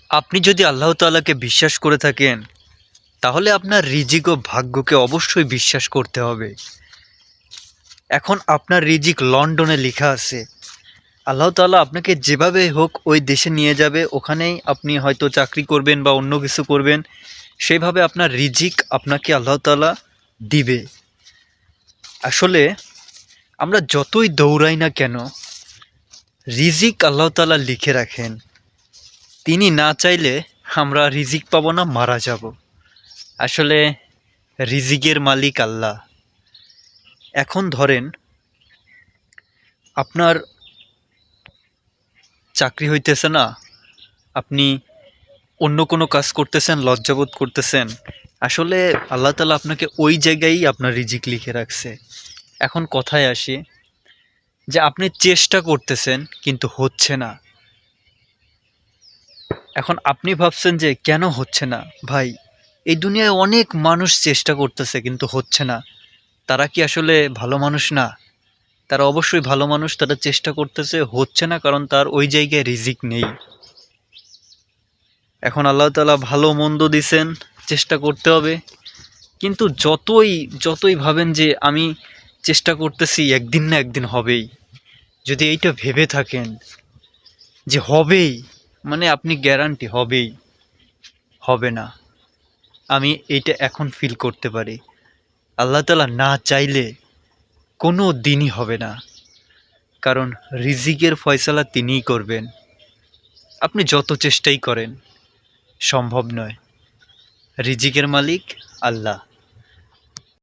আপনি যদি আল্লাহ তাআলাকে বিশ্বাস করে থাকেন, তাহলে আপনার রিজিক ও ভাগ্যকে অবশ্যই বিশ্বাস করতে হবে। এখন আপনার রিজিক লন্ডনে লেখা আছে। আল্লাহ তাআলা আপনাকে যেভাবে হোক ওই দেশে নিয়ে যাবে, ওখানেই আপনি হয়তো চাকরি করবেন বা অন্য কিছু করবেন। সেইভাবে আপনার রিজিক আপনাকে আল্লাহ তাআলা দিবে। আসলে আমরা যতই দৌড়াই না কেন, রিজিক আল্লাহ তাআলা লিখে রাখেন। তিনি না চাইলে আমরা রিজিক পাবো না, মারা যাব। আসলে রিজিকের মালিক আল্লাহ। এখন ধরেন আপনার চাকরি হইতেছে না, আপনি অন্য কোনো কাজ করতেছেন, লজ্জাবোধ করতেছেন। আসলে আল্লাহ তাআলা আপনাকে ওই জায়গায়ই আপনার রিজিক লিখে রাখছে। এখন কথায় আসি যে আপনি চেষ্টা করতেছেন কিন্তু হচ্ছে না। এখন আপনি ভাবছেন যে কেন হচ্ছে না? ভাই, এই দুনিয়ায় অনেক মানুষ চেষ্টা করতেছে কিন্তু হচ্ছে না। তারা কি আসলে ভালো মানুষ না? তারা অবশ্যই ভালো মানুষ, তারা চেষ্টা করতেছে, হচ্ছে না কারণ তার ওই জায়গায় রিজিক নেই। এখন আল্লাহ তাআলা ভালো মন্দ দিছেন, চেষ্টা করতে হবে। কিন্তু যতই যতই ভাবেন যে আমি চেষ্টা করতেছি, একদিন না একদিন হবেই, যদি এইটা ভেবে থাকেন যে হবেই, মানে আপনি গ্যারান্টি হবেই, হবে না। আমি এইটা এখন ফিল করতে পারি। আল্লাহ তাআলা না চাইলে কোনো দিনই হবে না, কারণ রিজিকের ফয়সালা তিনিই করবেন। আপনি যত চেষ্টাই করেন সম্ভব নয়। রিজিকের মালিক আল্লাহ।